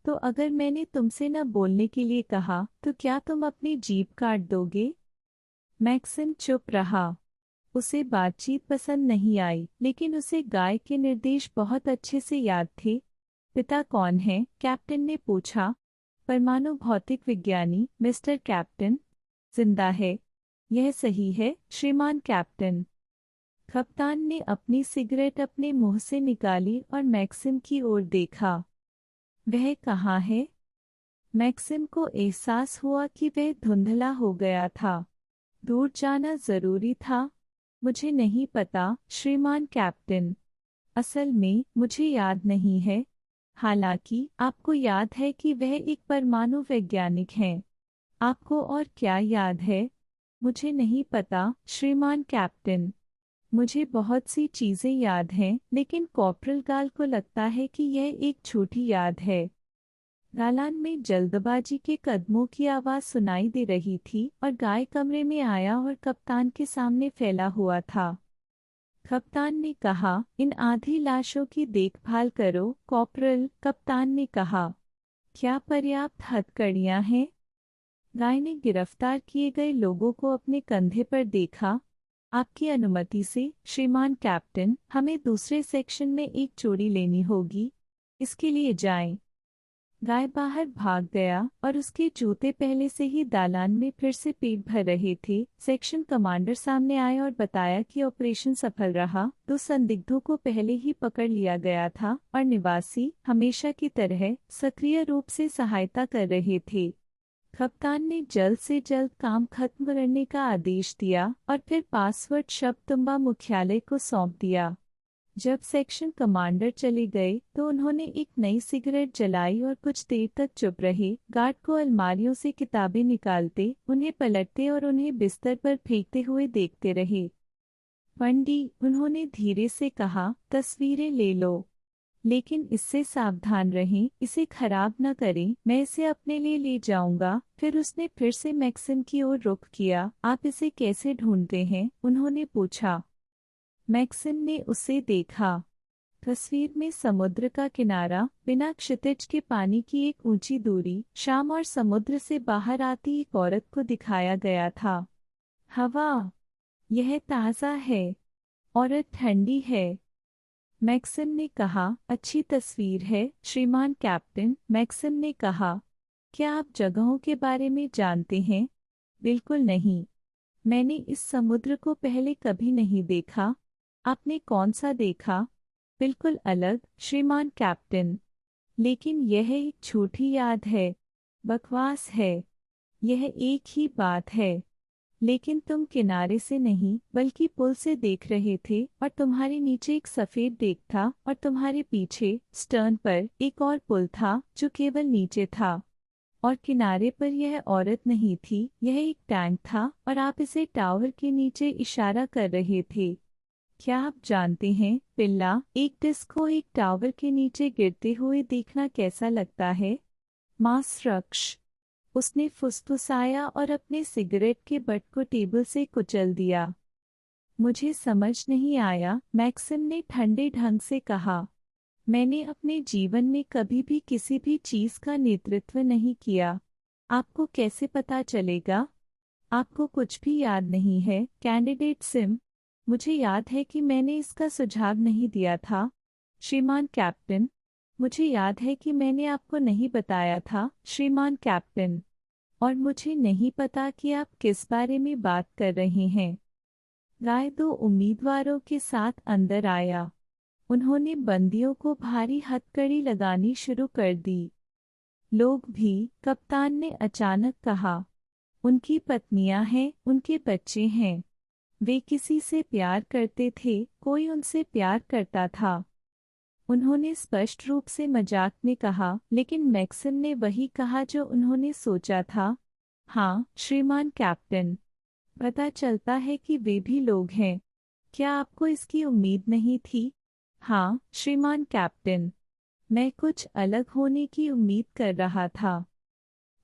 तो अगर मैंने तुमसे न बोलने के लिए कहा, तो क्या तुम अपनी जीभ काट दोगे? मैक्सिम चुप रहा। उसे बातचीत पसंद नहीं आई, लेकिन उसे गाय के निर्देश बहुत अच्छे से याद थे। पिता कौन है? कैप्टन ने पूछा। परमाणु भौतिक विज्ञानी, मिस्टर कैप्टन। जिंदा है। यह सही है, श्रीमान कैप्टन। कप्तान ने अपनी सिगरेट अपने मुंह से निकाली और मैक्सिम की ओर देखा। वह कहाँ है? मैक्सिम को एहसास हुआ कि वह धुंधला हो गया था। दूर जाना जरूरी था। मुझे नहीं पता, श्रीमान कैप्टन। असल में मुझे याद नहीं है। हालांकि आपको याद है कि वह एक परमाणु वैज्ञानिक हैं। आपको और क्या याद है? मुझे नहीं पता, श्रीमान कैप्टन। मुझे बहुत सी चीजें याद हैं, लेकिन कॉर्पोरल गाल को लगता है कि यह एक छोटी याद है। दालान में जल्दबाजी के कदमों की आवाज सुनाई दे रही थी और गाय कमरे में आया और कप्तान के सामने फैला हुआ था। कप्तान ने कहा, इन आधी लाशों की देखभाल करो, कॉर्पोरल। कप्तान ने कहा, क्या पर्याप्त हथकड़ियां हैं? गाय ने गिरफ्तार किए गए लोगों को अपने कंधे पर देखा। आपकी अनुमति से, श्रीमान कैप्टन, हमें दूसरे सेक्शन में एक चोरी लेनी होगी। इसके लिए जाएं। गाय बाहर भाग गया और उसके जूते पहले से ही दालान में फिर से पेट भर रहे थे। सेक्शन कमांडर सामने आए और बताया कि ऑपरेशन सफल रहा। 2 संदिग्धों को पहले ही पकड़ लिया गया था और निवासी, हमेशा की तरह, सक्रिय रूप से सहायता कर रहे थे। कप्तान ने जल्द से जल्द काम खत्म करने का आदेश दिया और फिर पासवर्ड शब्दतुंबा मुख्यालय को सौंप दिया। जब सेक्शन कमांडर चले गए तो उन्होंने एक नई सिगरेट जलाई और कुछ देर तक चुप रहे, गार्ड को अलमारियों से किताबें निकालते, उन्हें पलटते और उन्हें बिस्तर पर फेंकते हुए देखते रहे। फंडी, उन्होंने धीरे से कहा, तस्वीरें ले लो, लेकिन इससे सावधान रहें, इसे खराब न करें, मैं इसे अपने लिए ले जाऊंगा। फिर उसने फिर से मैक्सिम की ओर रुख किया। आप इसे कैसे ढूंढते हैं? उन्होंने पूछा। मैक्सिम ने उसे देखा। तस्वीर में समुद्र का किनारा, बिना क्षितिज के पानी की एक ऊंची दूरी, शाम और समुद्र से बाहर आती एक औरत को दिखाया गया था। हवा, यह ताज़ा है। औरत ठंडी है। मैक्सिम ने कहा, अच्छी तस्वीर है श्रीमान कैप्टन। मैक्सिम ने कहा, क्या आप जगहों के बारे में जानते हैं? बिल्कुल नहीं। मैंने इस समुद्र को पहले कभी नहीं देखा। आपने कौन सा देखा? बिल्कुल अलग श्रीमान कैप्टन। लेकिन यह एक झूठी याद है। बकवास है। यह एक ही बात है। लेकिन तुम किनारे से नहीं बल्कि पुल से देख रहे थे और तुम्हारे नीचे एक सफेद डेक था और तुम्हारे पीछे स्टर्न पर एक और पुल था जो केवल नीचे था। और किनारे पर यह औरत नहीं थी, यह एक टैंक था और आप इसे टावर के नीचे इशारा कर रहे थे। क्या आप जानते हैं पिल्ला, एक डिस्क को एक टावर के नीचे गिरते हुए देखना कैसा लगता है? मांस रक्ष, उसने फुसफुसाया और अपने सिगरेट के बट को टेबल से कुचल दिया। मुझे समझ नहीं आया, मैक्सिम ने ठंडे ढंग से कहा। मैंने अपने जीवन में कभी भी किसी भी चीज का नेतृत्व नहीं किया। आपको कैसे पता चलेगा? आपको कुछ भी याद नहीं है, कैंडिडेट सिम। मुझे याद है कि मैंने इसका सुझाव नहीं दिया था श्रीमान कैप्टन। मुझे याद है कि मैंने आपको नहीं बताया था श्रीमान कैप्टन। और मुझे नहीं पता कि आप किस बारे में बात कर रहे हैं। राय दो उम्मीदवारों के साथ अंदर आया। उन्होंने बंदियों को भारी हथकड़ी लगानी शुरू कर दी। लोग भी, कप्तान ने अचानक कहा। उनकी पत्नियां हैं, उनके बच्चे हैं। वे किसी से प्यार करते थे, कोई उनसे प्यार करता था। उन्होंने स्पष्ट रूप से मजाक में कहा, लेकिन मैक्सिम ने वही कहा जो उन्होंने सोचा था। हाँ श्रीमान कैप्टन, पता चलता है कि वे भी लोग हैं। क्या आपको इसकी उम्मीद नहीं थी? हाँ श्रीमान कैप्टन, मैं कुछ अलग होने की उम्मीद कर रहा था।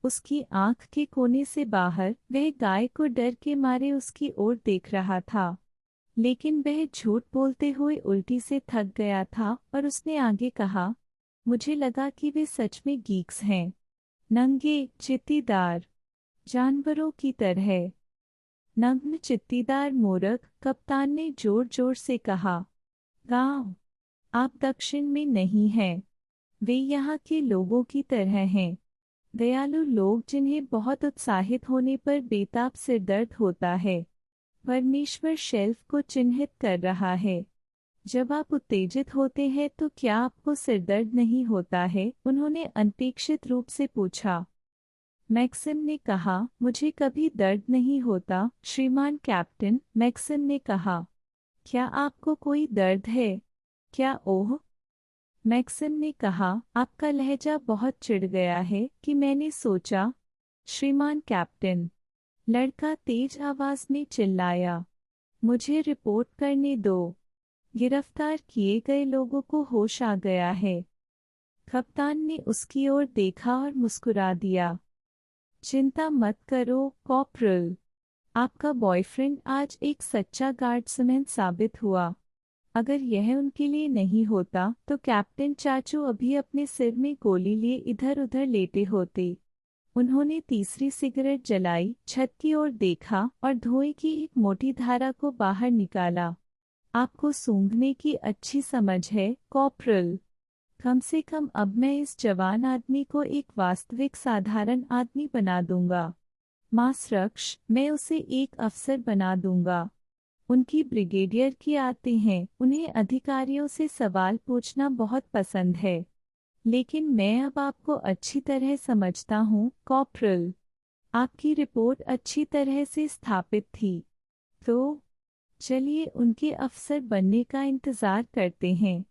उसकी आंख के कोने से बाहर वह गाय को डर के मारे उसकी ओर देख रहा था। लेकिन वह झूठ बोलते हुए उल्टी से थक गया था और उसने आगे कहा, मुझे लगा कि वे सच में गीक्स हैं। नंगे, चित्तीदार जानवरों की तरह। नग्न चित्तीदार मोरग, कप्तान ने जोर जोर से कहा। गाँव, आप दक्षिण में नहीं हैं। वे यहाँ के लोगों की तरह हैं। दयालु लोग जिन्हें बहुत उत्साहित होने पर बेताब सिरदर्द होता है। परमेश्वर शेल्फ को चिन्हित कर रहा है। जब आप उत्तेजित होते हैं तो क्या आपको सिरदर्द नहीं होता है? उन्होंने अनपेक्षित रूप से पूछा। मैक्सिम ने कहा, मुझे कभी दर्द नहीं होता श्रीमान कैप्टन। मैक्सिम ने कहा, क्या आपको कोई दर्द है? क्या? ओह! मैक्सिम ने कहा, आपका लहजा बहुत चिढ़ गया है कि मैंने सोचा। श्रीमान कैप्टन, लड़का तेज आवाज में चिल्लाया। मुझे रिपोर्ट करने दो। गिरफ्तार किए गए लोगों को होश आ गया है। कप्तान ने उसकी ओर देखा और मुस्कुरा दिया। चिंता मत करो कॉर्पोरल, आपका बॉयफ्रेंड आज एक सच्चा गार्ड्समैन साबित हुआ। अगर यह उनके लिए नहीं होता तो कैप्टन चाचू अभी अपने सिर में गोली लिए इधर उधर लेटे होते। उन्होंने तीसरी सिगरेट जलाई, छत की ओर देखा और धुएं की एक मोटी धारा को बाहर निकाला। आपको सूंघने की अच्छी समझ है कॉर्पोरल। कम से कम अब मैं इस जवान आदमी को एक वास्तविक साधारण आदमी बना दूंगा। मांस रक्ष, मैं उसे एक अफसर बना दूंगा। उनकी ब्रिगेडियर की आते हैं, उन्हें अधिकारियों से सवाल पूछना बहुत पसंद है। लेकिन मैं अब आपको अच्छी तरह समझता हूँ कॉर्पोरल। आपकी रिपोर्ट अच्छी तरह से स्थापित थी। तो चलिए उनके अफसर बनने का इंतजार करते हैं।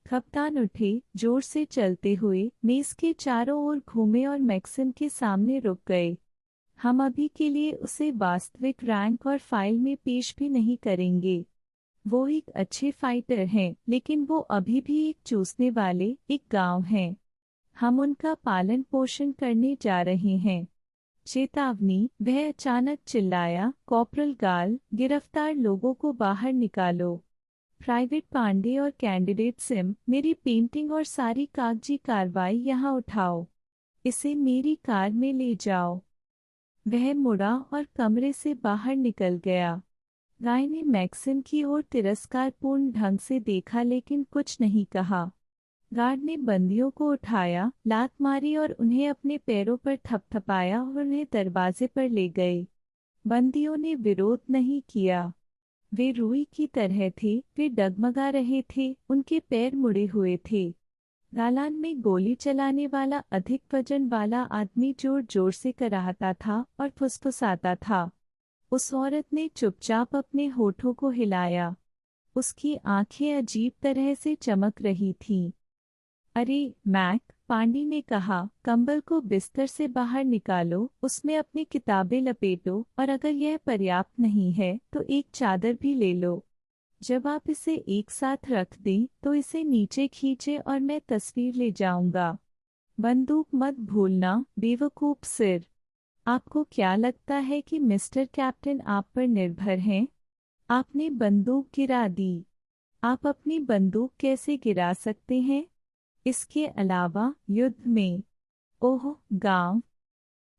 कप्तान उठे, जोर से चलते हुए मेज के चारों ओर घूमे और मैक्सिम के सामने रुक गए। हम अभी के लिए उसे वास्तविक रैंक और फाइल में पेश भी नहीं करेंगे। वो एक अच्छे फाइटर हैं, लेकिन वो अभी भी एक चूसने वाले एक गांव हैं। हम उनका पालन पोषण करने जा रहे हैं। चेतावनी, वह अचानक चिल्लाया। कॉर्पोरल गाल, गिरफ्तार लोगों को बाहर निकालो। प्राइवेट पांडे और कैंडिडेट सिम, मेरी पेंटिंग और सारी कागजी कार्रवाई यहाँ उठाओ। इसे मेरी कार में ले जाओ। वह मुड़ा और कमरे से बाहर निकल गया। गाय ने मैक्सिम की ओर तिरस्कारपूर्ण ढंग से देखा लेकिन कुछ नहीं कहा। गार्ड ने बंदियों को उठाया, लात मारी और उन्हें अपने पैरों पर थपथपाया और उन्हें दरवाजे पर ले गए। बंदियों ने विरोध नहीं किया। वे रुई की तरह थे, वे डगमगा रहे थे, उनके पैर मुड़े हुए थे। दालान में गोली चलाने वाला अधिक वजन वाला आदमी जोर जोर से कराहता था और फुसफुसाता था। उस औरत ने चुपचाप अपने होठों को हिलाया। उसकी आंखें अजीब तरह से चमक रही थीं। अरे मैक, पांडी ने कहा, कंबल को बिस्तर से बाहर निकालो, उसमें अपनी किताबें लपेटो और अगर यह पर्याप्त नहीं है तो एक चादर भी ले लो। जब आप इसे एक साथ रख दें तो इसे नीचे खींचे और मैं तस्वीर ले जाऊंगा। बंदूक मत भूलना, बेवकूफ सिर। आपको क्या लगता है कि मिस्टर कैप्टन आप पर निर्भर हैं? आपने बंदूक गिरा दी। आप अपनी बंदूक कैसे गिरा सकते हैं? इसके अलावा युद्ध में। ओह गांव,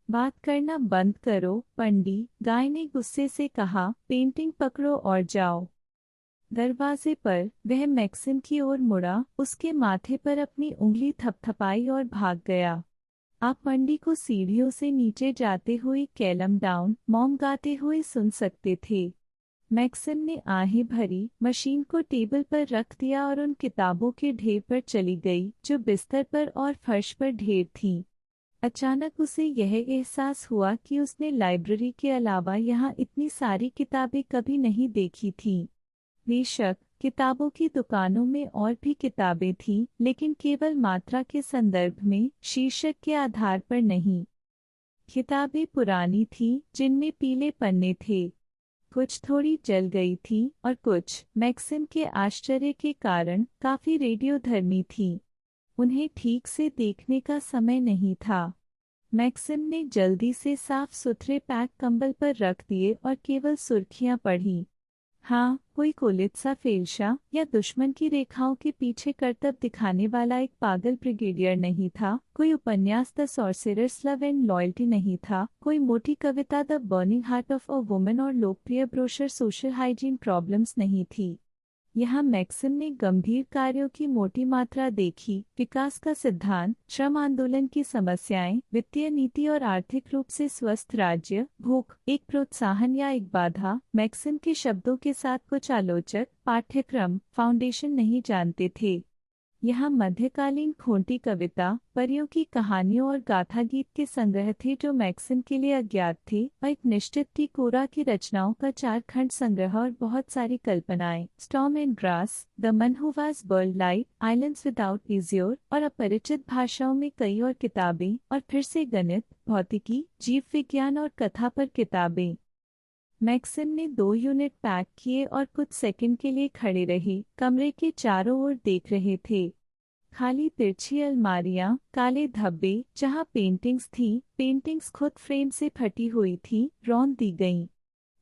बात करना बंद करो पंडी, गाय ने गुस्से से कहा, पेंटिंग पकड़ो और जाओ। दरवाजे पर वह मैक्सिम की ओर मुड़ा, उसके माथे पर अपनी उंगली थपथपाई और भाग गया। आप मंडी को सीढ़ियों से नीचे जाते हुए कैलम डाउन मॉम गाते हुए सुन सकते थे। मैक्सिम ने आहें भरी, मशीन को टेबल पर रख दिया और उन किताबों के ढेर पर चली गई जो बिस्तर पर और फर्श पर ढेर थीं। अचानक उसे यह एहसास हुआ कि उसने लाइब्रेरी के अलावा यहाँ इतनी सारी किताबें कभी नहीं देखी थीं। बेशक किताबों की दुकानों में और भी किताबें थीं, लेकिन केवल मात्रा के संदर्भ में, शीर्षक के आधार पर नहीं। किताबें पुरानी थीं, जिनमें पीले पन्ने थे। कुछ थोड़ी जल गई थीं और कुछ, मैक्सिम के आश्चर्य के कारण, काफी रेडियोधर्मी थीं। उन्हें ठीक से देखने का समय नहीं था। मैक्सिम ने जल्दी से साफ सुथरे पैक कंबल पर रख दिए और केवल सुर्खियां पढ़ी। हाँ, कोई कोलित्सा फेलशा या दुश्मन की रेखाओं के पीछे करतब दिखाने वाला एक पागल ब्रिगेडियर नहीं था, कोई उपन्यास the sorcerer's love and loyalty नहीं था, कोई मोटी कविता the burning heart of a woman और लोकप्रिय ब्रोशर सोशल हाइजीन प्रॉब्लम्स नहीं थी। यहाँ मैक्सिम ने गंभीर कार्यों की मोटी मात्रा देखी, विकास का सिद्धांत, श्रम आंदोलन की समस्याएं, वित्तीय नीति और आर्थिक रूप से स्वस्थ राज्य, भूख, एक प्रोत्साहन या एक बाधा। मैक्सिम के शब्दों के साथ कुछ आलोचक पाठ्यक्रम फाउंडेशन नहीं जानते थे। यहाँ मध्यकालीन खोटी कविता, परियों की कहानियों और गाथा गीत के संग्रह थे जो मैक्सिम के लिए अज्ञात थे, और एक निश्चित टी कोरा की रचनाओं का 4 खंड संग्रह और बहुत सारी कल्पनाएं, storm and grass, the man who was burled light, islands without azure और अपरिचित भाषाओं में कई और किताबें, और फिर से गणित, भौतिकी, जीव विज्ञान और कथा पर किताबें। मैक्सिम ने 2 यूनिट पैक किए और कुछ सेकंड के लिए खड़े रहे, कमरे के चारों ओर देख रहे थे। खाली तिरछी अलमारियां, काले धब्बे, जहां पेंटिंग्स थीं, पेंटिंग्स खुद फ्रेम से फटी हुई थीं, रौंद दी गईं,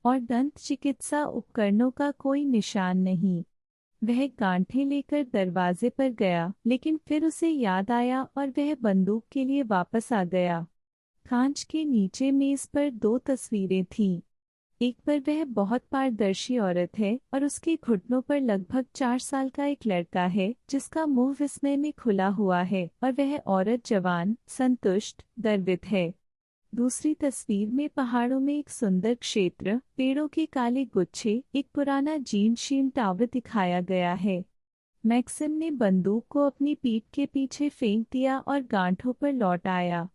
और दंत चिकित्सा उपकरणों का कोई निशान नहीं। वह गांठें लेकर दरवाजे पर गया, लेकिन फिर उसे याद आया और वह बंदूक के लिए वापस आ गया। कांच के नीचे मेज पर 2 तस्वीरें थीं। एक पर वह बहुत पारदर्शी औरत है और उसके घुटनों पर लगभग 4 साल का एक लड़का है जिसका मुंह विस्मय में खुला हुआ है, और वह औरत जवान, संतुष्ट, गर्वित है। दूसरी तस्वीर में पहाड़ों में एक सुंदर क्षेत्र, पेड़ों के काले गुच्छे, एक पुराना जीर्ण टावर दिखाया गया है। मैक्सिम ने बंदूक को अपनी पीठ के पीछे फेंक दिया और गांठों पर लौट आया।